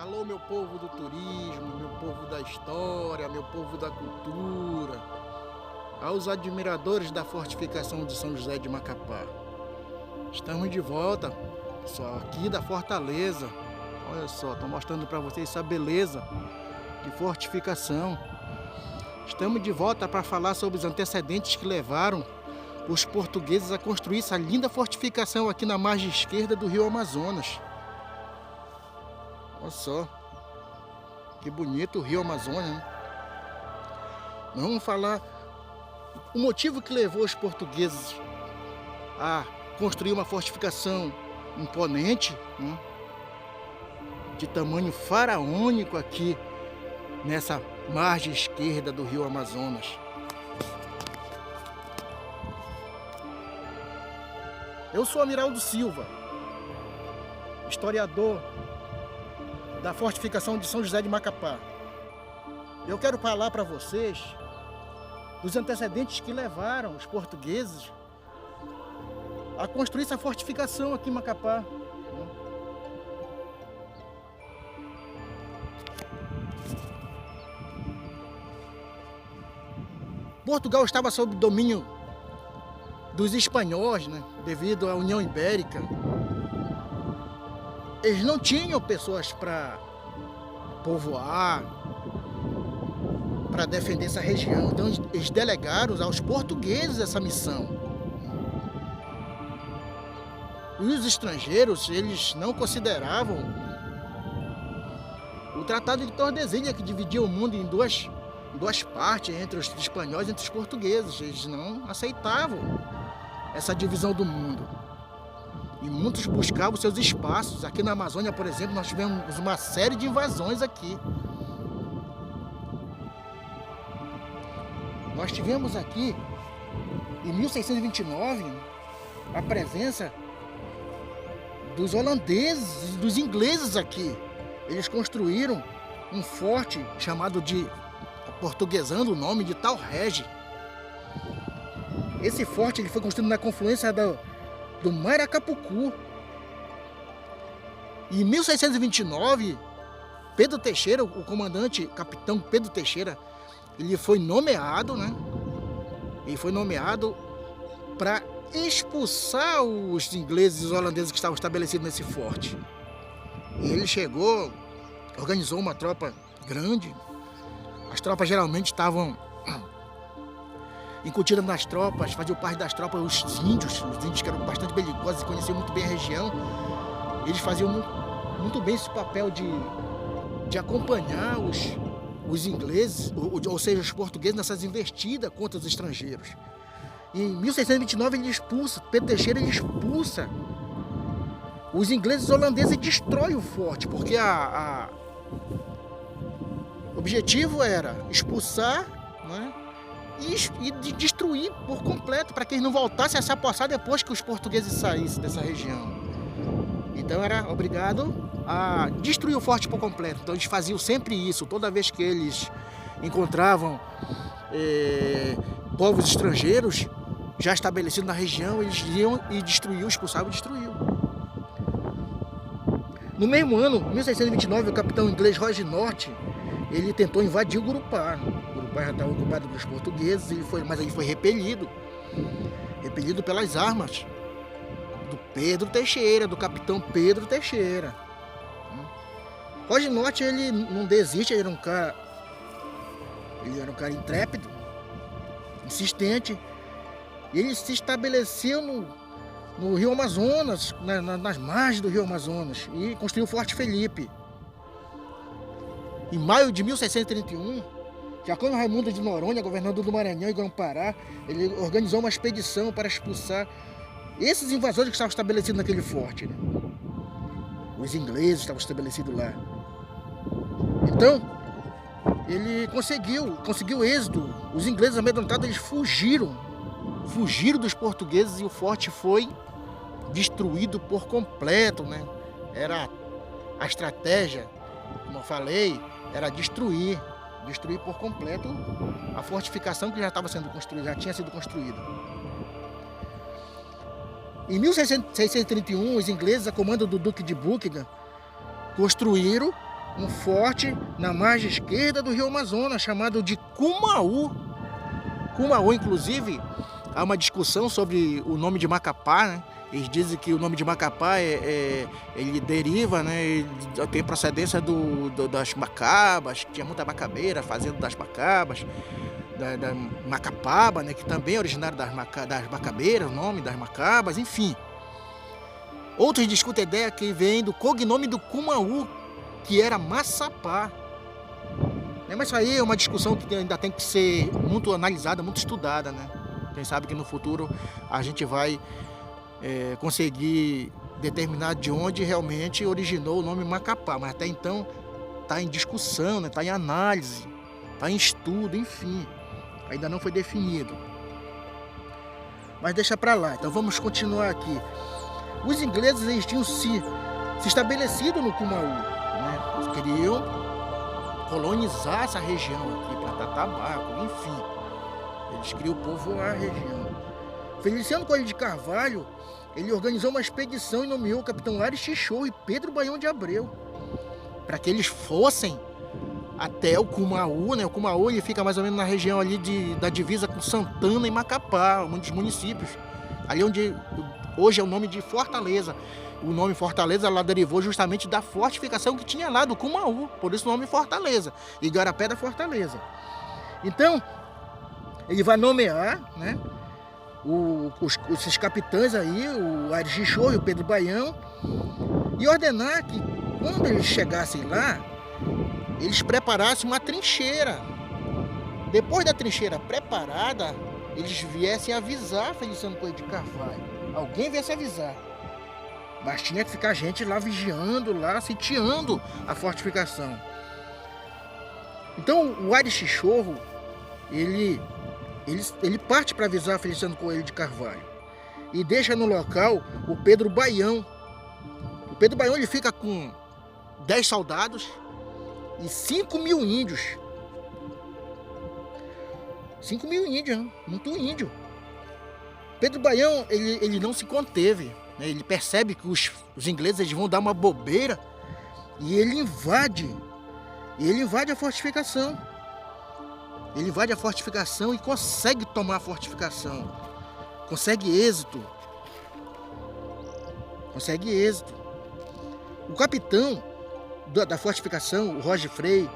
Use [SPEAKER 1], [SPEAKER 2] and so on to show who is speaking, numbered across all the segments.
[SPEAKER 1] Alô, meu povo do turismo, meu povo da história, meu povo da cultura, aos admiradores da fortificação de São José de Macapá. Estamos de volta, pessoal, aqui da Fortaleza. Olha só, estou mostrando para vocês essa beleza de fortificação. Estamos de volta para falar sobre os antecedentes que levaram os portugueses a construir essa linda fortificação aqui na margem esquerda do rio Amazonas. Olha só, que bonito o rio Amazonas, né? Nós vamos falar o motivo que levou os portugueses a construir uma fortificação imponente, né? De tamanho faraônico aqui nessa margem esquerda do rio Amazonas. Eu sou Amiraldo Silva, historiador da fortificação de São José de Macapá. Eu quero falar para vocês dos antecedentes que levaram os portugueses a construir essa fortificação aqui em Macapá. Portugal estava sob domínio dos espanhóis, né, devido à União Ibérica. Eles não tinham pessoas para povoar, para defender essa região. Então eles delegaram aos portugueses essa missão. E os estrangeiros, eles não consideravam o Tratado de Tordesilhas, que dividia o mundo em duas partes, entre os espanhóis e entre os portugueses. Eles não aceitavam essa divisão do mundo. E muitos buscavam seus espaços. Aqui na Amazônia, por exemplo, nós tivemos uma série de invasões aqui. Nós tivemos aqui, em 1629, a presença dos holandeses e dos ingleses aqui. Eles construíram um forte chamado de, aportuguesando o nome, de Tal Regi. Esse forte ele foi construído na confluência do Mar Acapucu. E em 1629, Pedro Teixeira, o comandante, capitão Pedro Teixeira, ele foi nomeado, né? Ele foi nomeado para expulsar os ingleses e os holandeses que estavam estabelecidos nesse forte. E ele chegou, organizou uma tropa grande. As tropas geralmente estavam incutidas nas tropas, faziam parte das tropas os índios que eram bastante belicosos e conheciam muito bem a região. Eles faziam muito bem esse papel de acompanhar os ingleses, ou seja, os portugueses, nessas investidas contra os estrangeiros. E em 1629 ele expulsa, Pedro Teixeira ele expulsa os ingleses e holandeses e destrói o forte, porque o objetivo era expulsar, né, e destruir por completo, para que eles não voltassem a se apossar depois que os portugueses saíssem dessa região. Então era obrigado a destruir o forte por completo. Então eles faziam sempre isso. Toda vez que eles encontravam povos estrangeiros já estabelecidos na região, eles iam e destruíam, expulsavam e destruíam. No mesmo ano, 1629, o capitão inglês Roger North, ele tentou invadir o Gurupá. O Gurupá já estava ocupado pelos portugueses, mas ele foi repelido pelas armas do Pedro Teixeira, do capitão Pedro Teixeira. Roger North, ele não desiste, ele era um cara intrépido, insistente. E ele se estabeleceu no rio Amazonas, nas margens do rio Amazonas, e construiu o Forte Felipe. Em maio de 1631, Jacome Raimundo de Noronha, governador do Maranhão e Grão-Pará, ele organizou uma expedição para expulsar esses invasores que estavam estabelecidos naquele forte, né? Os ingleses estavam estabelecidos lá. Então, ele conseguiu êxito. Os ingleses amedrontados, eles fugiram dos portugueses e o forte foi destruído por completo, né? Era a estratégia, como eu falei, era destruir por completo a fortificação que já estava sendo construída, já tinha sido construída. Em 1631, os ingleses, a comando do Duque de Buckingham, construíram um forte na margem esquerda do rio Amazonas, chamado de Cumaú. Cumaú, inclusive, há uma discussão sobre o nome de Macapá, né? Eles dizem que o nome de Macapá ele deriva, né? Ele tem procedência das Macabas, que tinha muita macabeira, fazenda das Macabas, da Macapaba, né? Que também é originário das Macabeiras, o nome das Macabas, enfim. Outros discutem a ideia que vem do cognome do Cumaú, que era Maçapá. Mas isso aí é uma discussão que ainda tem que ser muito analisada, muito estudada, né? Quem sabe que no futuro a gente vai conseguir determinar de onde realmente originou o nome Macapá, mas até então está em discussão, né? Está em análise, está em estudo, enfim, ainda não foi definido. Mas deixa para lá, então vamos continuar aqui. Os ingleses eles tinham se estabelecido no Cumaú, né? Eles queriam colonizar essa região aqui, plantar tabaco, enfim, eles queriam povoar a região. Feliciano Coelho de Carvalho, ele organizou uma expedição e nomeou o capitão Aires Chichorro e Pedro Baião de Abreu para que eles fossem até o Cumaú, né? O Cumaú ele fica mais ou menos na região ali da divisa com Santana e Macapá, um dos municípios, ali onde hoje é o nome de Fortaleza. O nome Fortaleza lá derivou justamente da fortificação que tinha lá do Cumaú, por isso o nome Fortaleza, Igarapé da Fortaleza. Então, ele vai nomear, né? Esses capitães aí, o Aires Chichorro e o Pedro Baião, e ordenar que quando eles chegassem lá, eles preparassem uma trincheira. Depois da trincheira preparada, eles viessem avisar Feliciano Coelho de Carvalho. Alguém viesse avisar. Mas tinha que ficar gente lá vigiando, lá sitiando a fortificação. Então o Aires Chichorro, ele parte para avisar Feliciano Coelho de Carvalho e deixa no local o Pedro Baião. O Pedro Baião ele fica com 10 soldados e 5.000 índios. 5.000 índios, né? Muito índio. Pedro Baião ele não se conteve, né? Ele percebe que os ingleses eles vão dar uma bobeira e ele invade a fortificação. Ele invade a fortificação e consegue tomar a fortificação. Consegue êxito. O capitão da fortificação, o Roger Frei,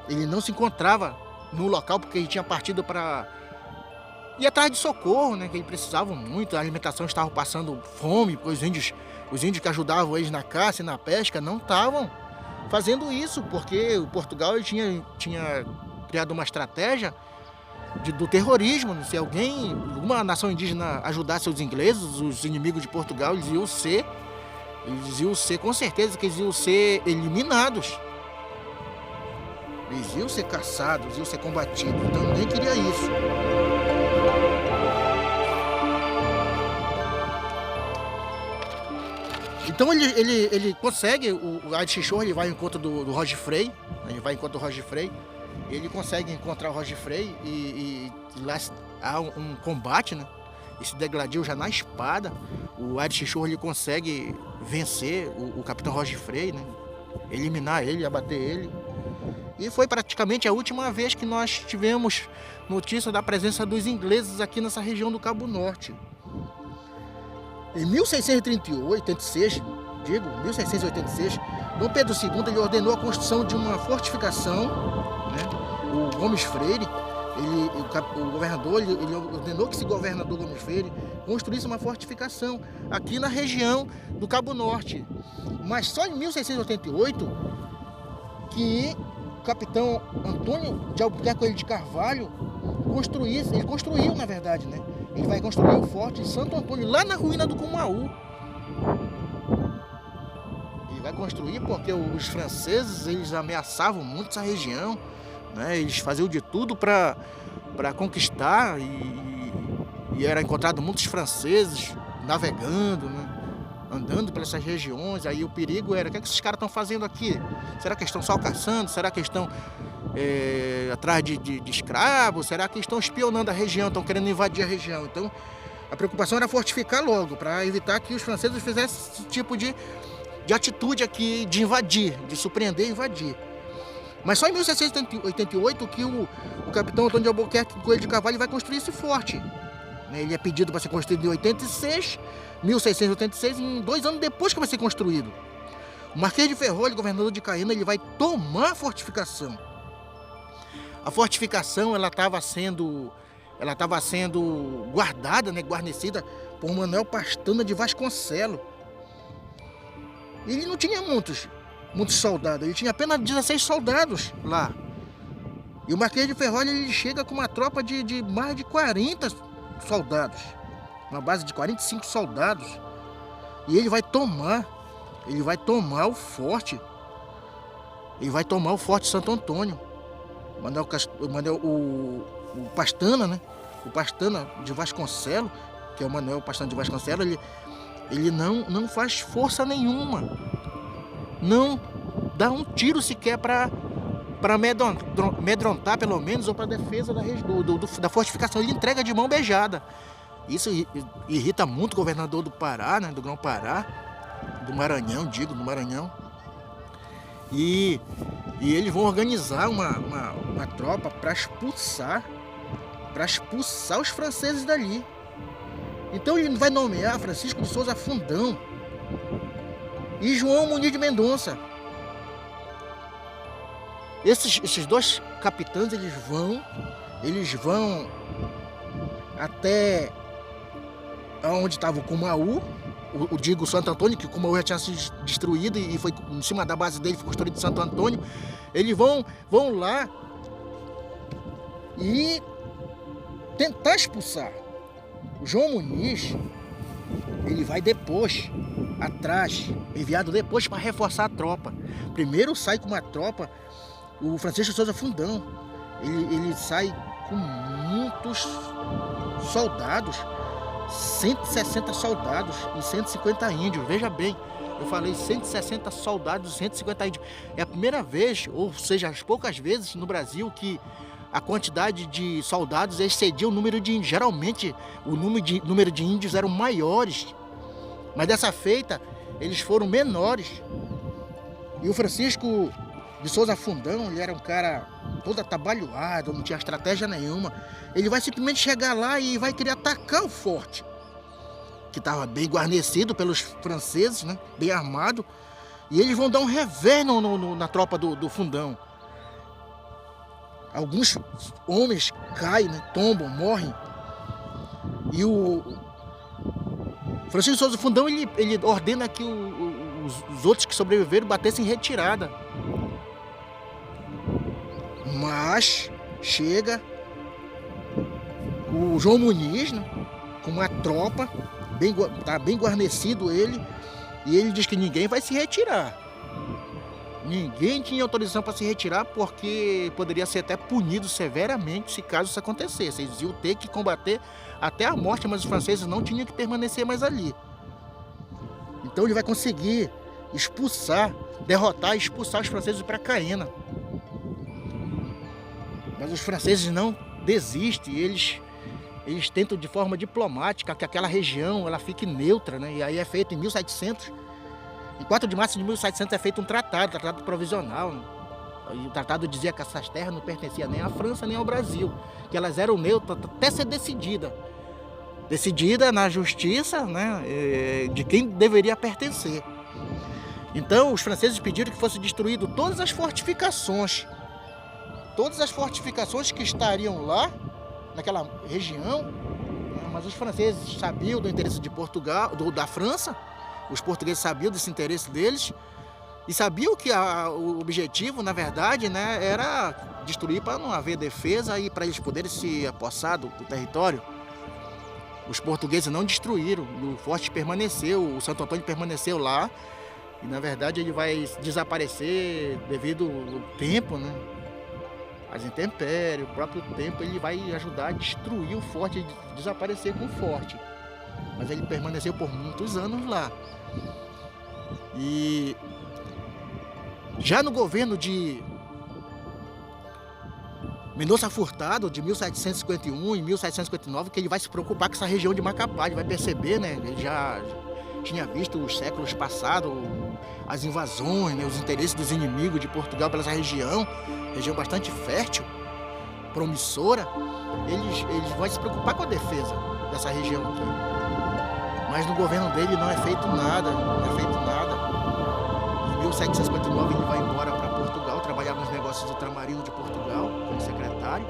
[SPEAKER 1] ele não se encontrava no local porque ele tinha partido para ir atrás de socorro, né? Que eles precisavam muito, a alimentação estava passando fome, porque os índios que ajudavam eles na caça e na pesca não estavam fazendo isso, porque o Portugal ele tinha criado uma estratégia do terrorismo. Se uma nação indígena ajudasse os ingleses, os inimigos de Portugal, eles iam ser com certeza que eles iam ser eliminados. Eles iam ser caçados, iam ser combatidos. Então ninguém queria isso. Então ele consegue, o Aires Chichorro ele vai ao encontro do Roger Frei, ele consegue encontrar o Roger Frei e lá há um combate, né? Esse degladio já na espada, o Aires Chichorro ele consegue vencer o capitão Roger Frei, né? Eliminar ele, abater ele. E foi praticamente a última vez que nós tivemos notícia da presença dos ingleses aqui nessa região do Cabo Norte. Em 1686, Dom Pedro II ele ordenou a construção de uma fortificação, né? O Gomes Freire, o governador, ele ordenou que esse governador Gomes Freire construísse uma fortificação aqui na região do Cabo Norte. Mas só em 1688 que o capitão Antônio de Albuquerque Coelho de Carvalho construiu, na verdade, né? Ele vai construir o forte de Santo Antônio, lá na ruína do Cumaú. Ele vai construir porque os franceses, eles ameaçavam muito essa região, né? Eles faziam de tudo para conquistar e era encontrado muitos franceses navegando, né? Andando pelas regiões. Aí o perigo era, o que esses caras estão fazendo aqui? Será que estão só caçando? Será que estão atrás de escravos? Será que estão espionando a região, estão querendo invadir a região? Então a preocupação era fortificar logo, para evitar que os franceses fizessem esse tipo de atitude aqui, de invadir, de surpreender e invadir. Mas só em 1788 que o capitão Antônio de Albuquerque Coelho de Carvalho vai construir esse forte. Ele é pedido para ser construído em 1686, em 2 anos depois que vai ser construído. O Marquês de Ferrolho, governador de Caena, ele vai tomar a fortificação. A fortificação ela estava sendo guardada, né, guarnecida por Manuel Pastana de Vasconcelos. Ele não tinha muitos soldados, ele tinha apenas 16 soldados lá. E o Marquês de Ferrolho ele chega com uma tropa de mais de 40 soldados, uma base de 45 soldados. E ele vai tomar o forte. Ele vai tomar o Forte Santo Antônio. O Pastana, né? O Pastana de Vasconcelos, que é o Manuel Pastana de Vasconcelos, ele não faz força nenhuma. Não dá um tiro sequer para amedrontar, pelo menos, ou para defesa da fortificação. Ele entrega de mão beijada. Isso irrita muito o governador do Pará, né? Do Grão-Pará, do Maranhão. E eles vão organizar uma tropa para expulsar os franceses dali. Então ele vai nomear Francisco de Souza Fundão e João Muniz de Mendonça. Esses 2 capitães eles vão até onde estava o Cumaú, digo Santo Antônio, que o Cumaú já tinha sido destruído e foi em cima da base dele foi construído Santo Antônio. Eles vão lá e tentar expulsar. O João Muniz, ele vai depois, atrás, enviado depois para reforçar a tropa. Primeiro sai com uma tropa, o Francisco de Souza Fundão, ele sai com muitos soldados, 160 soldados e 150 índios. Veja bem, eu falei 160 soldados e 150 índios. É a primeira vez, ou seja, as poucas vezes no Brasil que a quantidade de soldados excedia o número de índios. Geralmente o número de índios eram maiores, mas dessa feita eles foram menores. E o Francisco de Souza Fundão, ele era um cara todo atabalhoado, não tinha estratégia nenhuma. Ele vai simplesmente chegar lá e vai querer atacar o forte, que estava bem guarnecido pelos franceses, né? Bem armado. E eles vão dar um revés na tropa do Fundão. Alguns homens caem, né? Tombam, morrem. E o Francisco de Souza Fundão ele ordena que os outros que sobreviveram batessem em retirada. Mas chega o João Muniz, né, com uma tropa, tá bem guarnecido ele, e ele diz que ninguém vai se retirar. Ninguém tinha autorização para se retirar, porque poderia ser até punido severamente se caso isso acontecesse. Eles iam ter que combater até a morte, mas os franceses não tinham que permanecer mais ali. Então ele vai conseguir derrotar e expulsar os franceses para Caena. Mas os franceses não desistem, eles tentam de forma diplomática que aquela região ela fique neutra, né? E aí é feito em 1700. Em 4 de março de 1700 é feito um tratado provisional, né? E o tratado dizia que essas terras não pertenciam nem à França nem ao Brasil, que elas eram neutras até ser decidida na justiça, né? De quem deveria pertencer. Então os franceses pediram que fosse destruído todas as fortificações que estariam lá naquela região, né? Mas os franceses sabiam do interesse de Portugal, da França. Os portugueses sabiam desse interesse deles e sabiam que o objetivo, na verdade, né, era destruir para não haver defesa e para eles poderem se apossar do território. Os portugueses não destruíram, o forte permaneceu, o Santo Antônio permaneceu lá e, na verdade, ele vai desaparecer devido ao tempo, né? As intempéries, o próprio tempo, ele vai ajudar a destruir o forte, a desaparecer com o forte. Mas ele permaneceu por muitos anos lá. E já no governo de Mendonça Furtado, de 1751 e 1759, que ele vai se preocupar com essa região de Macapá, ele vai perceber, né? tinha visto os séculos passados, as invasões, né, os interesses dos inimigos de Portugal pela essa região bastante fértil, promissora, eles vão se preocupar com a defesa dessa região aqui. Mas no governo dele não é feito nada, não é feito nada. Em 1759 ele vai embora para Portugal, trabalhar nos negócios ultramarinos de Portugal, como secretário.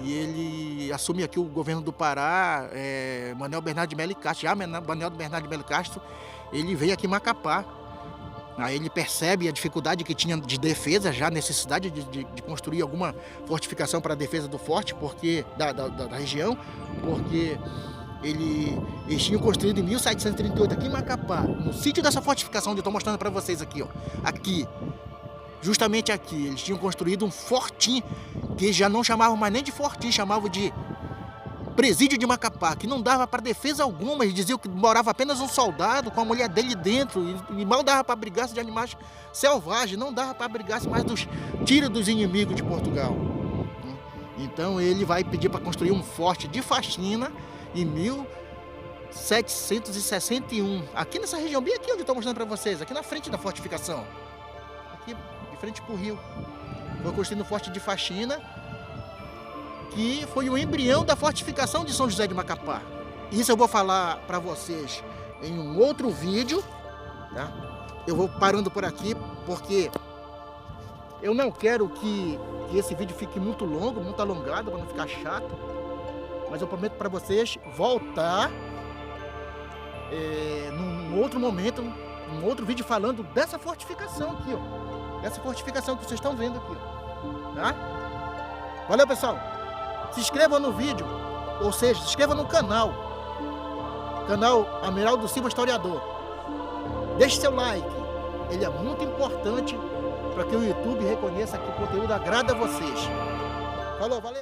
[SPEAKER 1] E ele assume aqui o governo do Pará, Manuel Bernardo de Melo e Castro. Já Manuel Bernardo de Melo e Castro, ele veio aqui em Macapá. Aí ele percebe a dificuldade que tinha de defesa, já a necessidade de construir alguma fortificação para a defesa do forte, porque da região, porque eles tinham construído em 1738 aqui em Macapá, no sítio dessa fortificação onde eu estou mostrando para vocês aqui, ó. Aqui, justamente aqui, eles tinham construído um fortinho, que já não chamavam mais nem de fortinho, chamavam de presídio de Macapá, que não dava para defesa alguma. Eles diziam que morava apenas um soldado com a mulher dele dentro, e mal dava para abrigar-se de animais selvagens, não dava para abrigar-se mais dos tiros dos inimigos de Portugal. Então ele vai pedir para construir um forte de faxina em 1761, aqui nessa região, bem aqui onde eu estou mostrando para vocês, aqui na frente da fortificação, aqui de frente para o rio. Foi construindo um forte de faxina, que foi o embrião da fortificação de São José de Macapá. Isso eu vou falar para vocês em um outro vídeo, tá? Eu vou parando por aqui, porque eu não quero que esse vídeo fique muito longo, muito alongado, para não ficar chato. Mas eu prometo para vocês voltar num outro momento, num outro vídeo falando dessa fortificação aqui, ó. Dessa fortificação que vocês estão vendo aqui, ó. Tá? Valeu, pessoal! Se inscreva no vídeo, ou seja, se inscreva no canal Amiraldo Silva Historiador. Deixe seu like, ele é muito importante para que o YouTube reconheça que o conteúdo agrada a vocês. Falou, valeu!